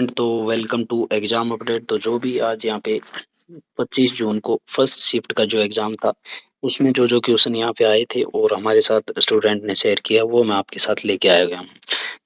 Student, तो welcome to exam update. तो जो भी आज यहाँ पे 25 जून को फर्स्ट शिफ्ट का जो एग्जाम था उसमें जो जो क्वेश्चन यहाँ पे आए थे और हमारे साथ स्टूडेंट ने शेयर किया वो मैं आपके साथ लेके आया गया हूँ।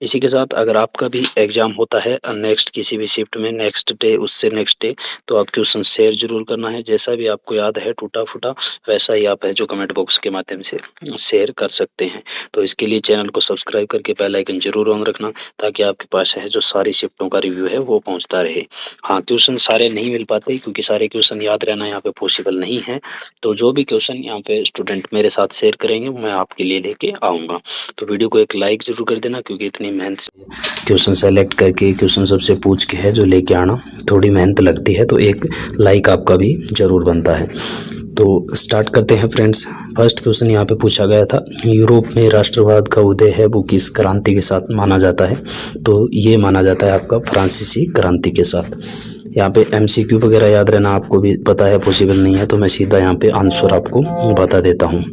इसी के साथ अगर आपका भी एग्जाम होता है नेक्स्ट किसी भी शिफ्ट में नेक्स्ट डे उससे नेक्स्ट डे, तो आप क्वेश्चन शेयर जरूर करना है। जैसा भी आपको याद है टूटा फूटा वैसा ही आप है जो कमेंट बॉक्स के माध्यम से शेयर कर सकते हैं। तो इसके लिए चैनल को सब्सक्राइब करके बेल आइकन जरूर ऑन रखना ताकि आपके पास है जो सारी शिफ्टों का रिव्यू है वो पहुंचता रहे। हाँ, क्वेश्चन सारे नहीं मिल पाते क्योंकि सारे क्वेश्चन याद रहना यहाँ पे पॉसिबल नहीं है। तो जो भी क्वेश्चन यहाँ पे स्टूडेंट मेरे साथ शेयर करेंगे मैं आपके लिए लेके आऊँगा। तो वीडियो को एक लाइक जरूर कर देना क्योंकि इतनी मेहनत से क्वेश्चन सेलेक्ट करके क्वेश्चन सबसे पूछ के है जो लेके आना थोड़ी मेहनत लगती है, तो एक लाइक आपका भी जरूर बनता है। तो स्टार्ट करते हैं फ्रेंड्स। फर्स्ट क्वेश्चन यहाँ पे पूछा गया था, यूरोप में राष्ट्रवाद का उदय है वो किस क्रांति के साथ माना जाता है? तो ये माना जाता है आपका फ्रांसीसी क्रांति के साथ। यहाँ पे एमसीक्यू वगैरह याद रहना आपको भी पता है पॉसिबल नहीं है, तो मैं सीधा यहाँ पे आंसर आपको बता देता हूँ।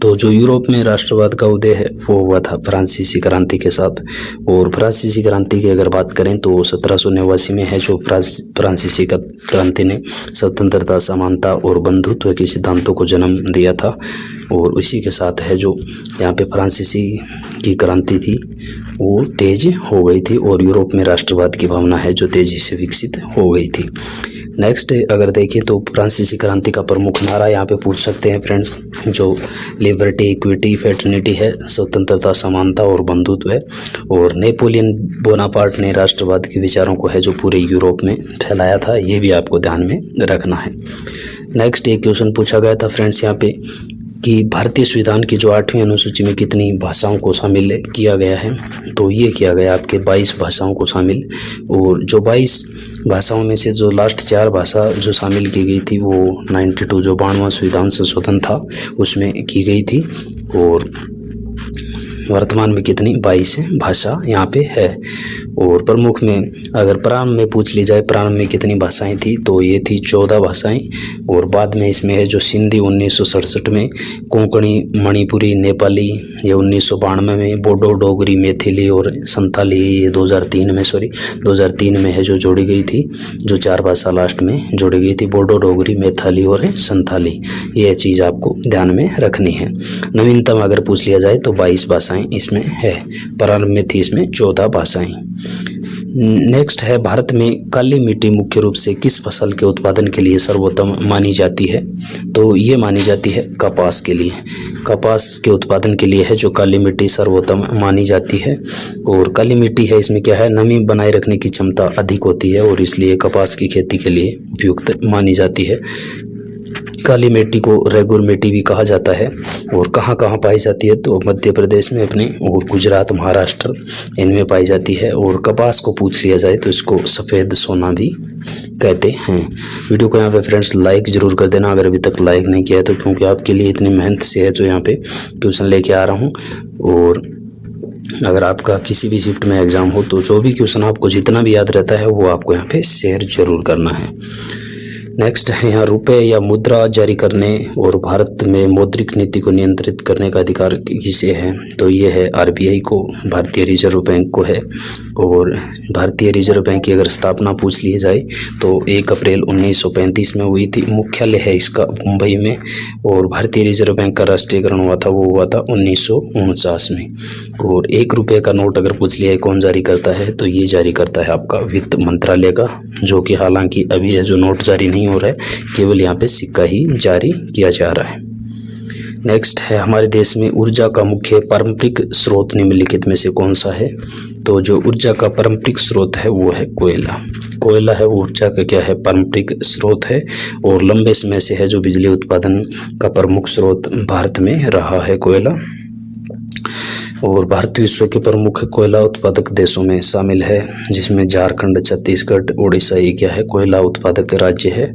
तो जो यूरोप में राष्ट्रवाद का उदय है वो हुआ था फ्रांसीसी क्रांति के साथ। और फ्रांसीसी क्रांति की अगर बात करें तो 1789 में है जो फ्रांसीसी क्रांति ने स्वतंत्रता, समानता और बंधुत्व के सिद्धांतों को जन्म दिया था। और उसी के साथ है जो यहाँ पे फ्रांसीसी की क्रांति थी वो तेज हो गई थी और यूरोप में राष्ट्रवाद की भावना है जो तेजी से विकसित हो गई थी। नेक्स्ट अगर देखें तो फ्रांसीसी क्रांति का प्रमुख नारा यहाँ पे पूछ सकते हैं फ्रेंड्स, जो लिबर्टी, इक्विटी, फ्रेटर्निटी है, स्वतंत्रता, समानता और बंधुत्व है। और नेपोलियन बोनापार्ट ने राष्ट्रवाद के विचारों को है जो पूरे यूरोप में फैलाया था, ये भी आपको ध्यान में रखना है। नेक्स्ट एक क्वेश्चन पूछा गया था फ्रेंड्स यहाँ पे कि भारतीय संविधान की जो 8वीं अनुसूची में कितनी भाषाओं को शामिल किया गया है? तो ये किया गया आपके 22 भाषाओं को शामिल। और जो 22 भाषाओं में से जो लास्ट 4 भाषा जो शामिल की गई थी वो 92 जो 92वां संविधान संशोधन था उसमें की गई थी। और वर्तमान में कितनी 22 भाषा यहाँ पे है। और प्रमुख में अगर प्रारंभ में पूछ ली जाए प्रारंभ में कितनी भाषाएं थी तो ये थी 14 भाषाएं। और बाद में इसमें है जो सिंधी 1967 में, कोंकणी, मणिपुरी, नेपाली ये 1992 में, बोडो, डोगरी, मैथिली और संथाली ये 2003 में है जो जोड़ी गई थी। जो 4 भाषा लास्ट में जोड़ी गई थी, बोडो, डोगरी, मैथिली और संथाली, ये चीज़ आपको ध्यान में रखनी है। नवीनतम अगर पूछ लिया जाए तो 22 भाषाएं इसमें है, प्रारंभ में थी इसमें 14 भाषाएं। नेक्स्ट है, भारत में काली मिट्टी मुख्य रूप से किस फसल के उत्पादन के लिए सर्वोत्तम मानी जाती है? तो ये मानी जाती है कपास के लिए। कपास के उत्पादन के लिए है जो काली मिट्टी सर्वोत्तम मानी जाती है। और काली मिट्टी है इसमें क्या है, नमी बनाए रखने की क्षमता अधिक होती है और इसलिए कपास की खेती के लिए उपयुक्त मानी जाती है। काली मिट्टी को रेगुर मिट्टी भी कहा जाता है। और कहाँ कहाँ पाई जाती है तो मध्य प्रदेश में अपने, और गुजरात, महाराष्ट्र इनमें पाई जाती है। और कपास को पूछ लिया जाए तो इसको सफ़ेद सोना भी कहते हैं। वीडियो को यहाँ पे फ्रेंड्स लाइक ज़रूर कर देना अगर अभी तक लाइक नहीं किया है तो, क्योंकि आपके लिए इतनी मेहनत से है जो यहाँ पे ट्यूशन लेके आ रहा हूँ। और अगर आपका किसी भी शिफ्ट में एग्ज़ाम हो तो जो भी क्वेश्चन आपको जितना भी याद रहता है वो आपको यहाँ पे शेयर जरूर करना है। नेक्स्ट है यहाँ, रुपए या मुद्रा जारी करने और भारत में मौद्रिक नीति को नियंत्रित करने का अधिकार किसे है? तो ये है आरबीआई को, भारतीय रिजर्व बैंक को है। और भारतीय रिजर्व बैंक की अगर स्थापना पूछ ली जाए तो 1 अप्रैल 1935 में हुई थी, मुख्यालय है इसका मुंबई में। और भारतीय रिजर्व बैंक का राष्ट्रीयकरण हुआ था वो हुआ था 1949 में। और 1 रुपये का नोट अगर पूछ लिया है कौन जारी करता है तो ये जारी करता है आपका वित्त मंत्रालय का, जो कि हालांकि अभी है जो नोट जारी नहीं हो रहा है, केवल यहाँ पे सिक्का ही जारी किया जा रहा है। नेक्स्ट है, हमारे देश में ऊर्जा का मुख्य पारंपरिक स्रोत निम्नलिखित में से कौन सा है? तो जो ऊर्जा का पारंपरिक स्रोत है वो है कोयला। कोयला है ऊर्जा का क्या है, पारंपरिक स्रोत है। और लंबे समय से है जो बिजली उत्पादन का प्रमुख स्रोत भारत में रहा है कोयला। और भारत विश्व के प्रमुख कोयला उत्पादक देशों में शामिल है, जिसमें झारखंड, छत्तीसगढ़, उड़ीसा ये क्या है, कोयला उत्पादक राज्य है।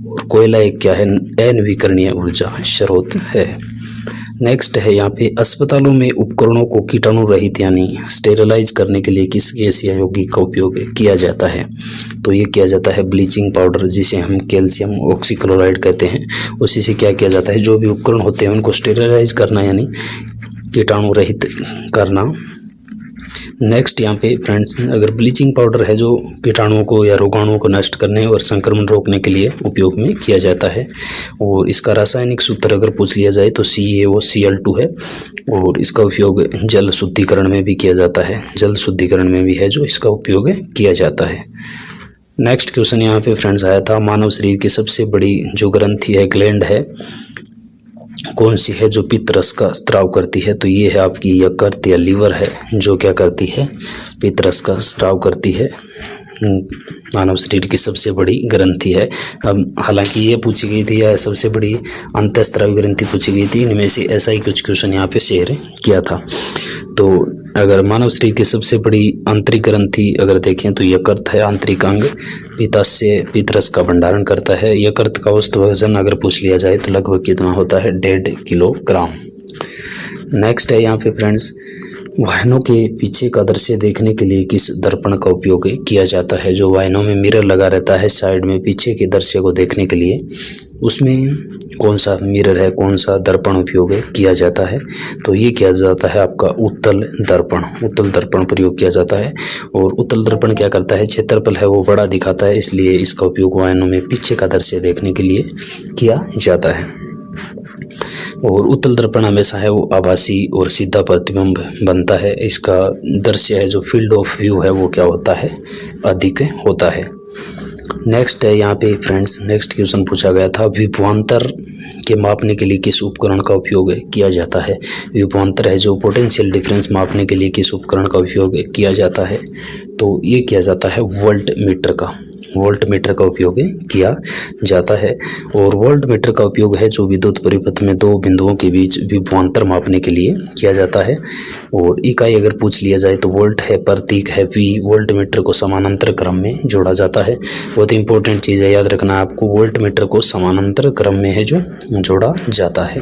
और कोयला एक क्या है, अनवीकरणीय ऊर्जा स्रोत है। नेक्स्ट है यहाँ पे, अस्पतालों में उपकरणों को कीटाणु रहित यानी स्टेरिलाइज करने के लिए किस गैस या यौगिक का उपयोग किया जाता है? तो ये किया जाता है ब्लीचिंग पाउडर, जिसे हम कैल्शियम ऑक्सीक्लोराइड कहते हैं। उसी से क्या किया जाता है, जो भी उपकरण होते हैं उनको स्टेरिलाइज करना यानी कीटाणु रहित करना। नेक्स्ट यहाँ पे फ्रेंड्स, अगर ब्लीचिंग पाउडर है जो कीटाणुओं को या रोगाणुओं को नष्ट करने और संक्रमण रोकने के लिए उपयोग में किया जाता है, और इसका रासायनिक सूत्र अगर पूछ लिया जाए तो CaOCl2 है, और इसका उपयोग जल शुद्धिकरण में भी किया जाता है, जल शुद्धिकरण में भी है जो इसका उपयोग किया जाता है। नेक्स्ट क्वेश्चन यहाँ पे फ्रेंड्स आया था, मानव शरीर की सबसे बड़ी जो ग्रंथि है, ग्लैंड है, कौन सी है जो पित्त रस का स्राव करती है? तो ये है आपकी यकृत या लीवर है जो क्या करती है, पित्त रस का स्राव करती है। मानव शरीर की सबसे बड़ी ग्रंथि है। अब हालांकि ये पूछी गई थी या सबसे बड़ी अंतःस्रावी ग्रंथि पूछी गई थी, इनमें से ऐसा ही कुछ क्वेश्चन यहाँ पे शेयर किया था। तो अगर मानव शरीर की सबसे बड़ी आंतरिक ग्रंथि अगर देखें तो यकृत है, आंतरिक अंग पित्ताशय पित्त रस का भंडारण करता है। यकृत का औसत वजन अगर पूछ लिया जाए तो लगभग कितना होता है, 1.5 किलोग्राम। नेक्स्ट है यहाँ पे फ्रेंड्स, वाहनों के पीछे का दृश्य देखने के लिए किस दर्पण का उपयोग किया जाता है? जो वाहनों में मिरर लगा रहता है साइड में पीछे के दृश्य को देखने के लिए, उसमें कौन सा मिरर है, कौन सा दर्पण उपयोग किया जाता है? तो ये किया जाता है आपका उत्तल दर्पण। उत्तल दर्पण प्रयोग किया जाता है। और उत्तल दर्पण क्या करता है, क्षेत्रफल है वो बड़ा दिखाता है, इसलिए इसका उपयोग वाहनों में पीछे का दृश्य देखने के लिए किया जाता है। और उत्तल दर्पण हमेशा है वो आभासी और सीधा प्रतिबिंब बनता है। इसका दृश्य है जो फील्ड ऑफ व्यू है वो क्या होता है, अधिक होता है। नेक्स्ट है यहाँ पे फ्रेंड्स, नेक्स्ट क्वेश्चन पूछा गया था, विभवांतर के मापने के लिए किस उपकरण का उपयोग किया जाता है? विभवांतर है जो पोटेंशियल डिफरेंस मापने के लिए किस उपकरण का उपयोग किया जाता है? तो ये किया जाता है वोल्ट मीटर का, वोल्ट मीटर का उपयोग किया जाता है। और वोल्ट मीटर का उपयोग है जो विद्युत परिपथ में दो बिंदुओं के बीच विभवांतर मापने के लिए किया जाता है। और इकाई अगर पूछ लिया जाए तो वोल्ट है, प्रतीक है V। वोल्ट मीटर को समानांतर क्रम में जोड़ा जाता है। बहुत इंपॉर्टेंट चीज़ है, याद रखना आपको, वोल्ट मीटर को समानांतर क्रम में है जो जोड़ा जाता है।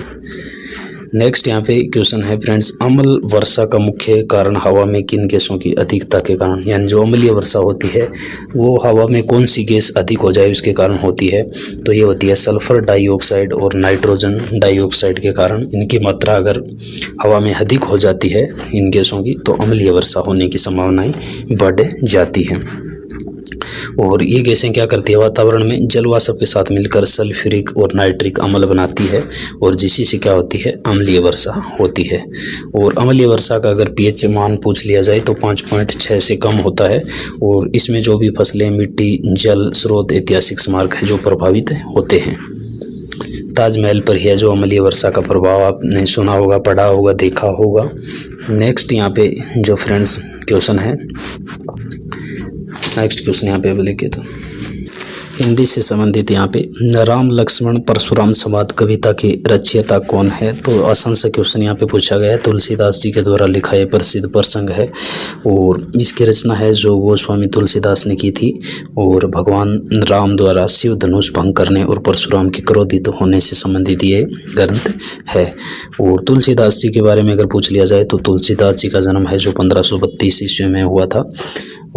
नेक्स्ट यहाँ पे क्वेश्चन है फ्रेंड्स, अम्ल वर्षा का मुख्य कारण हवा में किन गैसों की अधिकता के कारण, यानी जो अम्लीय वर्षा होती है वो हवा में कौन सी गैस अधिक हो जाए उसके कारण होती है? तो ये होती है सल्फर डाइऑक्साइड और नाइट्रोजन डाइऑक्साइड के कारण। इनकी मात्रा अगर हवा में अधिक हो जाती है इन गैसों की तो अम्लीय वर्षा होने की संभावनाएं बढ़ जाती हैं। और ये गैसें क्या करती है, वातावरण में जलवाष्प के साथ मिलकर सल्फ्यूरिक और नाइट्रिक अम्ल बनाती है, और जिसी से क्या होती है, अम्लीय वर्षा होती है। और अम्लीय वर्षा का अगर pH मान पूछ लिया जाए तो 5.6 से कम होता है। और इसमें जो भी फसलें, मिट्टी, जल स्रोत, ऐतिहासिक स्मारक है जो प्रभावित होते हैं। ताजमहल पर है जो अम्लीय वर्षा का प्रभाव आपने सुना होगा, पढ़ा होगा, देखा होगा। नेक्स्ट यहाँ पे जो फ्रेंड्स क्वेश्चन है, नेक्स्ट क्वेश्चन यहाँ पे लिखे तो हिंदी से संबंधित यहाँ पे, राम लक्ष्मण परशुराम संवाद कविता की रचयिता कौन है? तो आसान सा क्वेश्चन यहाँ पे पूछा गया है। तुलसीदास जी के द्वारा लिखा ये प्रसिद्ध प्रसंग है, और इसकी रचना है जो गोस्वामी तुलसीदास ने की थी, और भगवान राम द्वारा शिव धनुष भंग करने और परशुराम के क्रोधित होने से संबंधित ये ग्रंथ है। और तुलसीदास जी के बारे में अगर पूछ लिया जाए तो तुलसीदास जी का जन्म है जो 1532 ईस्वी में हुआ था।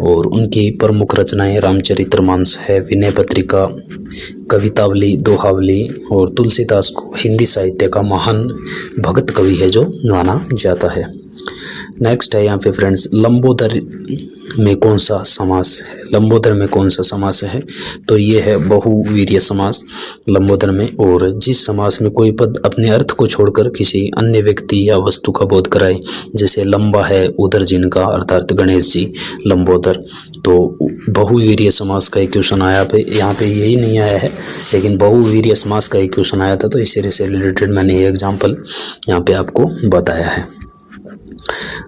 और उनकी प्रमुख रचनाएं रामचरितमानस है, विनय पत्रिका, कवितावली, दोहावली। और तुलसीदास को हिंदी साहित्य का महान भगत कवि है जो माना जाता है। नेक्स्ट है यहाँ पे फ्रेंड्स, लंबोदर में कौन सा समास है? लंबोदर में कौन सा समास है? तो ये है बहुवीर्य समास लंबोदर में। और जिस समास में कोई पद अपने अर्थ को छोड़कर किसी अन्य व्यक्ति या वस्तु का बोध कराए, जैसे लंबा है उधर जिनका, अर्थात गणेश जी लंबोदर। तो बहुवीर्य समास का एक क्वेश्चन आया पे, यहाँ पे यही नहीं आया है, लेकिन बहुवीर्य समास का एक क्वेश्चन आया था, तो इसी से रिलेटेड मैंने ये एग्जाम्पल यहाँ पे आपको बताया है।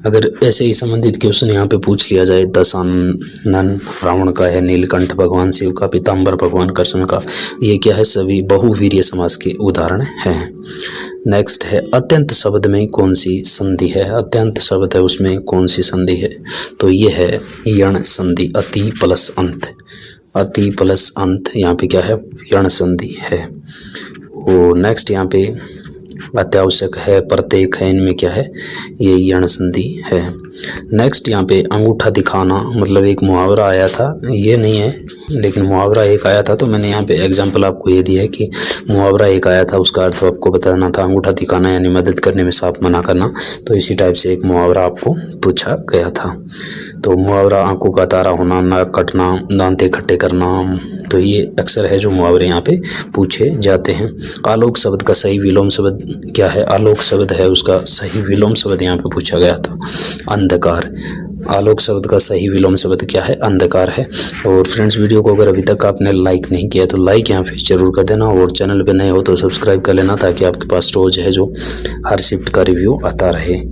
अगर ऐसे ही संबंधित क्वेश्चन यहाँ पे पूछ लिया जाए, दशानन रावण का है, नीलकंठ भगवान शिव का, पीताम्बर भगवान कृष्ण का, ये क्या है, सभी बहुवीर्य समास के उदाहरण हैं। नेक्स्ट है, अत्यंत शब्द में कौन सी संधि है? अत्यंत शब्द है उसमें कौन सी संधि है? तो ये है यण संधि, अति प्लस अंत। अति प्लस अंत यहाँ पे क्या है, यण संधि है। और नेक्स्ट यहाँ पे अत्यावश्यक है, प्रत्येक है, इनमें क्या है, ये यण संधि है। नेक्स्ट यहाँ पे अंगूठा दिखाना, मतलब एक मुहावरा आया था, ये नहीं है लेकिन मुहावरा एक आया था, तो मैंने यहाँ पे एग्जांपल आपको ये दिया है कि मुहावरा एक आया था, उसका अर्थ आपको बताना था। अंगूठा दिखाना यानी मदद करने में साफ मना करना, तो इसी टाइप से एक मुहावरा आपको पूछा गया था। तो मुहावरा आंखों का तारा होना, नाक कटना, दांत इकट्ठे करना, तो ये अक्सर है जो मुहावरे यहाँ पे पूछे जाते हैं। आलोक शब्द का सही विलोम शब्द क्या है? आलोक शब्द है उसका सही विलोम शब्द यहाँ पे पूछा गया था अंधकार। आलोक शब्द का सही विलोम शब्द क्या है? अंधकार है। और फ्रेंड्स, वीडियो को अगर अभी तक आपने लाइक नहीं किया तो लाइक यहाँ पे जरूर कर देना, और चैनल पे नए हो तो सब्सक्राइब कर लेना, ताकि आपके पास रोज है जो हर शिफ्ट का रिव्यू आता रहे।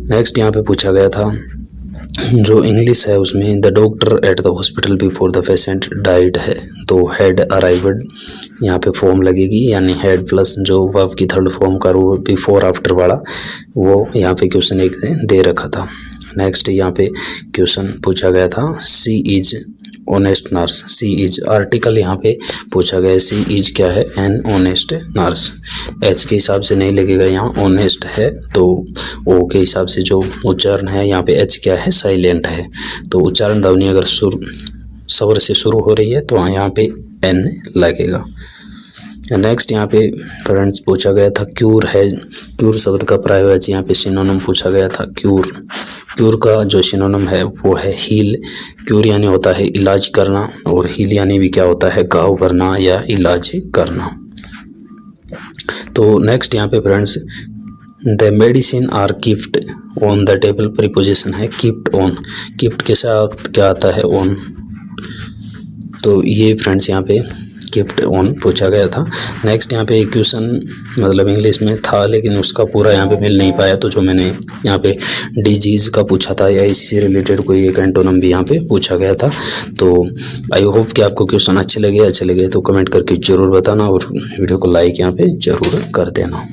नेक्स्ट यहाँ पे पूछा गया था जो इंग्लिश है उसमें, the doctor at the hospital before the patient died है, तो हैड अराइव्ड यहाँ पे फॉर्म लगेगी, यानी हैड प्लस जो वर्ब की थर्ड फॉर्म का रो बिफोर आफ्टर वाला, वो यहाँ पे क्वेश्चन एक दे रखा था। नेक्स्ट यहाँ पे क्वेश्चन पूछा गया था, she is honest nurse. She is article यहाँ पे पूछा गया है, सी इज क्या है? An honest nurse. एच के हिसाब से नहीं लगेगा, यहाँ ऑनेस्ट है, तो ओ के हिसाब से जो उच्चारण है यहाँ पे एच क्या है? साइलेंट है, तो उच्चारण ध्वनि अगर स्वर से शुरू हो रही है तो यहाँ पे एन लगेगा। नेक्स्ट यहाँ पे फ्रेंड्स पूछा गया था क्यूर है। क्यूर शब्द का पर्यायवाची यहाँ पे सिनोनिम पूछा गया था। क्यूर, क्यूर का जो सिनोनिम है वो है हील। क्यूर यानी होता है इलाज करना, और हील यानी भी क्या होता है? घाव भरना या इलाज करना। तो नेक्स्ट यहाँ पे friends, the medicine are kept on the table, preposition है कीप्ड ऑन। कीप्ड के साथ क्या आता है? ऑन। तो ये फ्रेंड्स यहाँ पे कीप्ड ऑन पूछा गया था। नेक्स्ट यहाँ पे एक क्वेश्चन मतलब इंग्लिश में था, लेकिन उसका पूरा यहाँ पे मिल नहीं पाया, तो जो मैंने यहाँ पे डिजीज का पूछा था या इसी से रिलेटेड कोई एक एंटोनम भी यहाँ पे पूछा गया था। तो आई होप कि आपको क्वेश्चन अच्छे लगे तो कमेंट करके जरूर बताना, और वीडियो को लाइक यहाँ पे जरूर कर देना।